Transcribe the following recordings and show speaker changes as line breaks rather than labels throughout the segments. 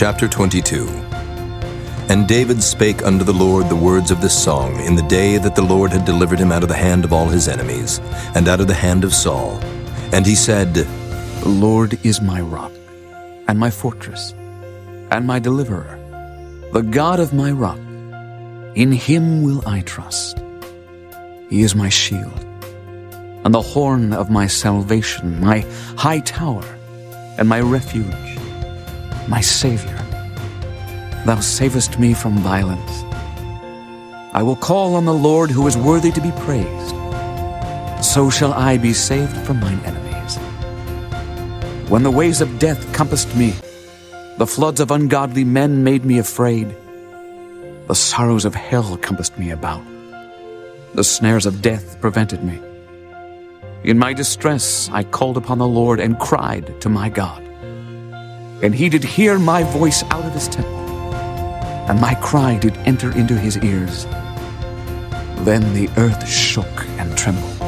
Chapter 22. And David spake unto the Lord the words of this song in the day that the Lord had delivered him out of the hand of all his enemies, and out of the hand of Saul. And he said,
The Lord is my rock, and my fortress, and my deliverer, the God of my rock. In him will I trust. He is my shield, and the horn of my salvation, my high tower, and my refuge, my Savior. Thou savest me from violence. I will call on the Lord, who is worthy to be praised. So shall I be saved from mine enemies. When the ways of death compassed me, the floods of ungodly men made me afraid. The sorrows of hell compassed me about. The snares of death prevented me. In my distress I called upon the Lord and cried to my God. And he did hear my voice out of his temple, and my cry did enter into his ears. Then the earth shook and trembled.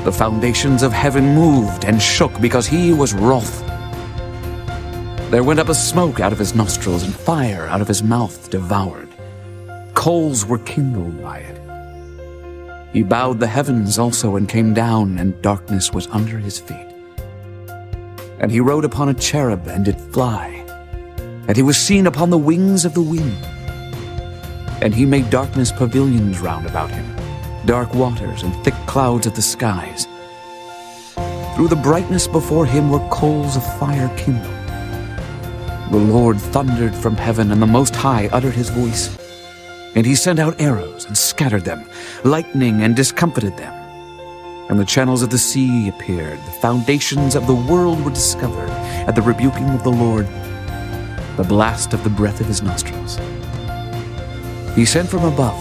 The foundations of heaven moved and shook, because he was wroth. There went up a smoke out of his nostrils, and fire out of his mouth devoured. Coals were kindled by it. He bowed the heavens also and came down, and darkness was under his feet. And he rode upon a cherub and did fly, and he was seen upon the wings of the wind. And he made darkness pavilions round about him, dark waters and thick clouds of the skies. Through the brightness before him were coals of fire kindled. The Lord thundered from heaven, and the Most High uttered his voice. And he sent out arrows and scattered them, lightning and discomfited them. And the channels of the sea appeared, the foundations of the world were discovered at the rebuking of the Lord, the blast of the breath of his nostrils. He sent from above,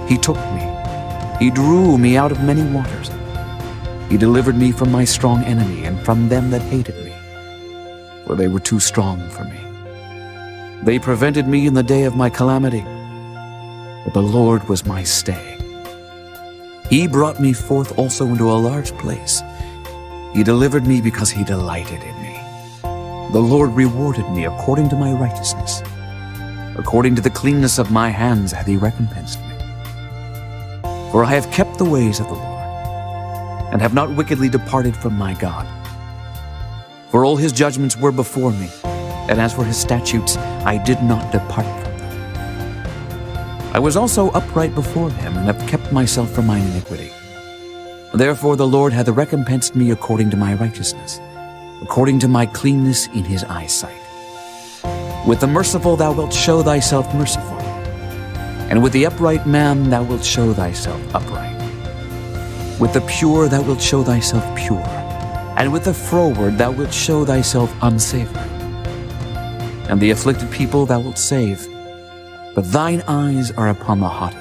he took me, he drew me out of many waters. He delivered me from my strong enemy and from them that hated me, for they were too strong for me. They prevented me in the day of my calamity, but the Lord was my stay. He brought me forth also into a large place. He delivered me because he delighted in me. The Lord rewarded me according to my righteousness. According to the cleanness of my hands hath he recompensed me. For I have kept the ways of the Lord, and have not wickedly departed from my God. For all his judgments were before me, and as for his statutes, I did not depart from them. I was also upright before him, and have kept myself from mine iniquity. Therefore the Lord hath recompensed me according to my righteousness, according to my cleanness in his eyesight. With the merciful thou wilt show thyself merciful, and with the upright man thou wilt show thyself upright. With the pure thou wilt show thyself pure, and with the froward thou wilt show thyself unsavory. And the afflicted people thou wilt save, but thine eyes are upon the haughty,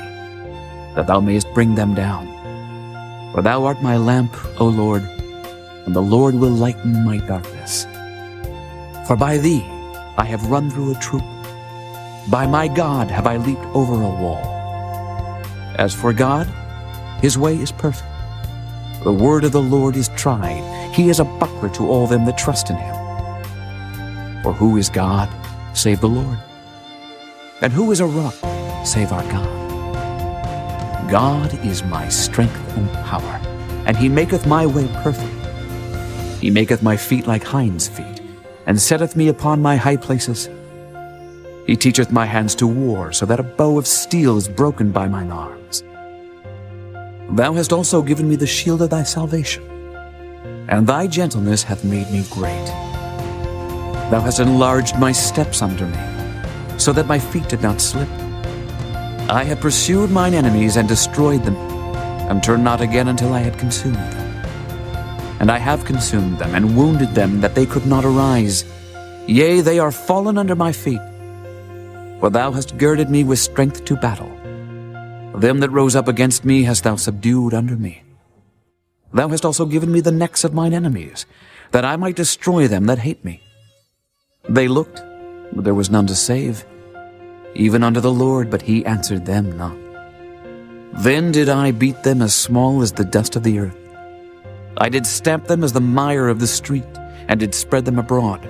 that thou mayest bring them down. For thou art my lamp, O Lord, and the Lord will lighten my darkness. For by thee I have run through a troop, by my God have I leaped over a wall. As for God, his way is perfect. The word of the Lord is tried. He is a buckler to all them that trust in him. For who is God, save the Lord? And who is a rock, save our God? God is my strength and power, and he maketh my way perfect. He maketh my feet like hinds' feet, and setteth me upon my high places. He teacheth my hands to war, so that a bow of steel is broken by mine arms. Thou hast also given me the shield of thy salvation, and thy gentleness hath made me great. Thou hast enlarged my steps under me, so that my feet did not slip. I have pursued mine enemies and destroyed them, and turned not again until I had consumed them. And I have consumed them, and wounded them, that they could not arise. Yea, they are fallen under my feet. For thou hast girded me with strength to battle. Them that rose up against me hast thou subdued under me. Thou hast also given me the necks of mine enemies, that I might destroy them that hate me. They looked, but there was none to save, even unto the Lord, but he answered them not. Then did I beat them as small as the dust of the earth. I did stamp them as the mire of the street, and did spread them abroad.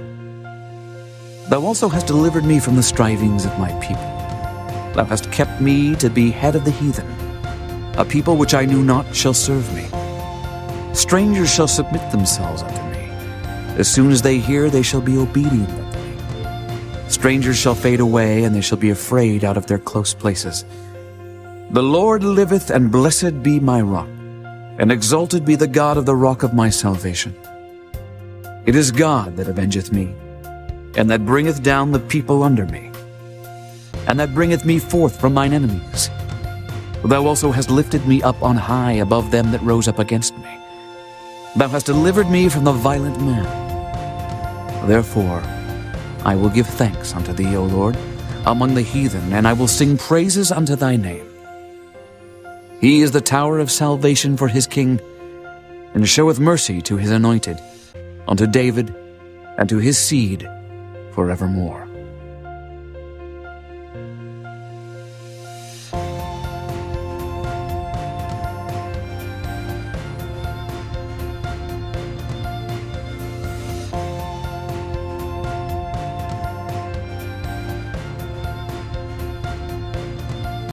Thou also hast delivered me from the strivings of my people. Thou hast kept me to be head of the heathen. A people which I knew not shall serve me. Strangers shall submit themselves unto me. As soon as they hear, they shall be obedient unto me. Strangers shall fade away, and they shall be afraid out of their close places. The Lord liveth, and blessed be my rock, and exalted be the God of the rock of my salvation. It is God that avengeth me, and that bringeth down the people under me, and that bringeth me forth from mine enemies. Thou also hast lifted me up on high above them that rose up against me. Thou hast delivered me from the violent man. Therefore I will give thanks unto thee, O Lord, among the heathen, and I will sing praises unto thy name. He is the tower of salvation for his king, and showeth mercy to his anointed, unto David, and to his seed forevermore.